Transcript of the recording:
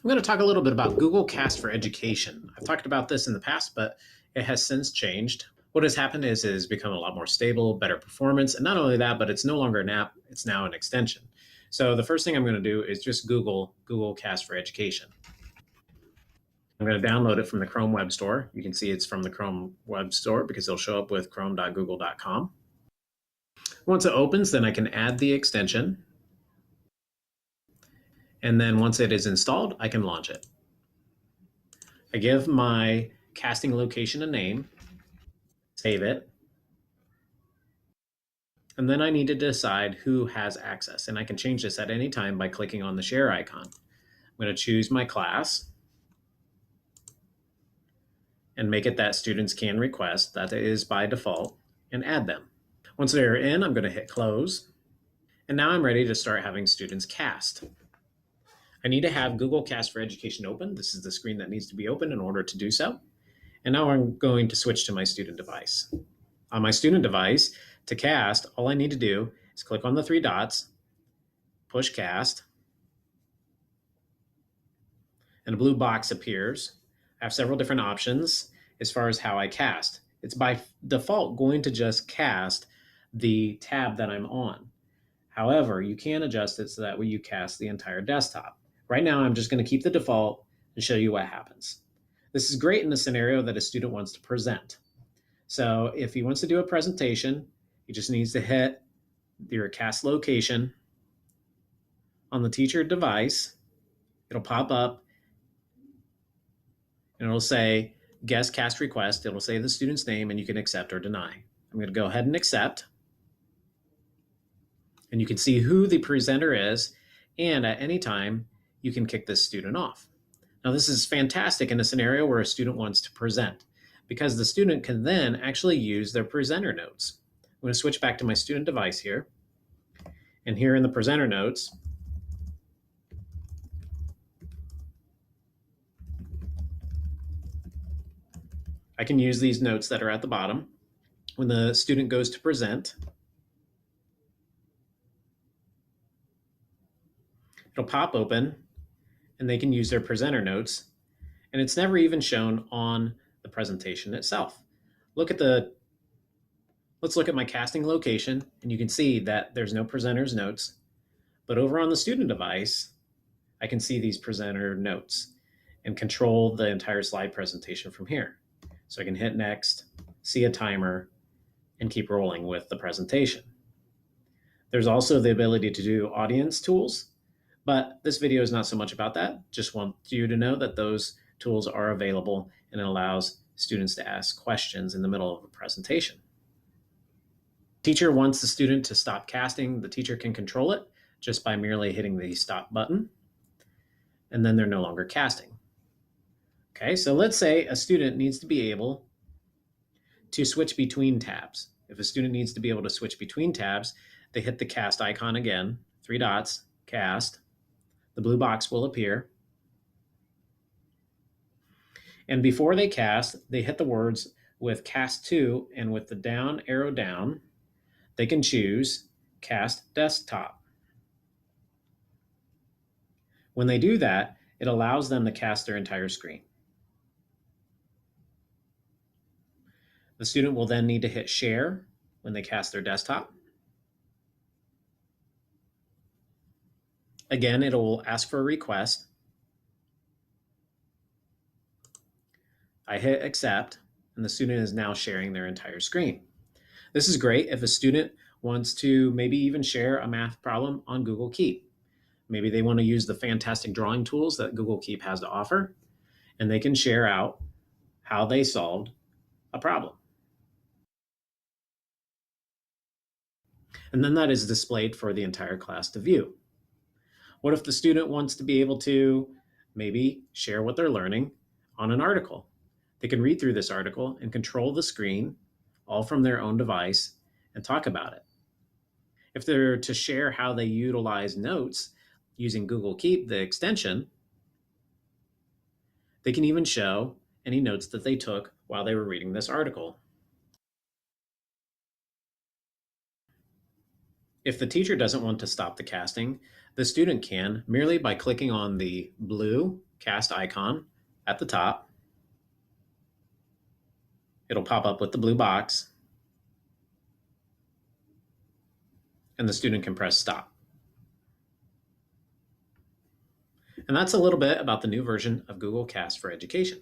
I'm going to talk a little bit about Google Cast for Education. I've talked about this in the past, but it has since changed. What has happened is it has become a lot more stable, better performance, and not only that, but it's no longer an app, it's now an extension. So the first thing I'm going to do is just Google Cast for Education. I'm going to download it from the Chrome Web Store. You can see it's from the Chrome Web Store because it'll show up with chrome.google.com. Once it opens, then I can add the extension. And then once it is installed, I can launch it. I give my casting location a name, save it, and then I need to decide who has access. And I can change this at any time by clicking on the share icon. I'm going to choose my class and make it that students can request. That is by default, and add them. Once they're in, I'm going to hit close. And now I'm ready to start having students cast. I need to have Google Cast for Education open. This is the screen that needs to be open in order to do so. And now I'm going to switch to my student device. On my student device, to cast, all I need to do is click on the three dots, push cast, and a blue box appears. I have several different options as far as how I cast. It's by default going to just cast the tab that I'm on. However, you can adjust it so that way you cast the entire desktop. Right now, I'm just going to keep the default and show you what happens. This is great in the scenario that a student wants to present. So if he wants to do a presentation, he just needs to hit your cast location on the teacher device. It'll pop up and it'll say guest cast request. It'll say the student's name and you can accept or deny. I'm going to go ahead and accept. And you can see who the presenter is. And at any time, you can kick this student off. Now, this is fantastic in a scenario where a student wants to present because the student can then actually use their presenter notes. I'm going to switch back to my student device here. And here in the presenter notes, I can use these notes that are at the bottom. When the student goes to present, it'll pop open and they can use their presenter notes. And it's never even shown on the presentation itself. Let's look at my casting location, and you can see that there's no presenter's notes. But over on the student device, I can see these presenter notes and control the entire slide presentation from here. So I can hit next, see a timer, and keep rolling with the presentation. There's also the ability to do audience tools, but this video is not so much about that. Just want you to know that those tools are available and it allows students to ask questions in the middle of a presentation. Teacher wants the student to stop casting. The teacher can control it just by merely hitting the stop button, and then they're no longer casting. Okay, so let's say a student needs to be able to switch between tabs. If a student needs to be able to switch between tabs, they hit the cast icon again, three dots, cast. The blue box will appear. And before they cast, they hit the words with cast to, and with the down arrow down, they can choose cast desktop. When they do that, it allows them to cast their entire screen. The student will then need to hit share when they cast their desktop. Again, it will ask for a request. I hit accept, and the student is now sharing their entire screen. This is great if a student wants to maybe even share a math problem on Google Keep. Maybe they want to use the fantastic drawing tools that Google Keep has to offer, and they can share out how they solved a problem. And then that is displayed for the entire class to view. What if the student wants to be able to maybe share what they're learning on an article? They can read through this article and control the screen all from their own device and talk about it. If they're to share how they utilize notes using Google Keep, the extension, they can even show any notes that they took while they were reading this article. If the teacher doesn't want to stop the casting, the student can merely by clicking on the blue Cast icon at the top. It'll pop up with the blue box, and the student can press stop. And that's a little bit about the new version of Google Cast for Education.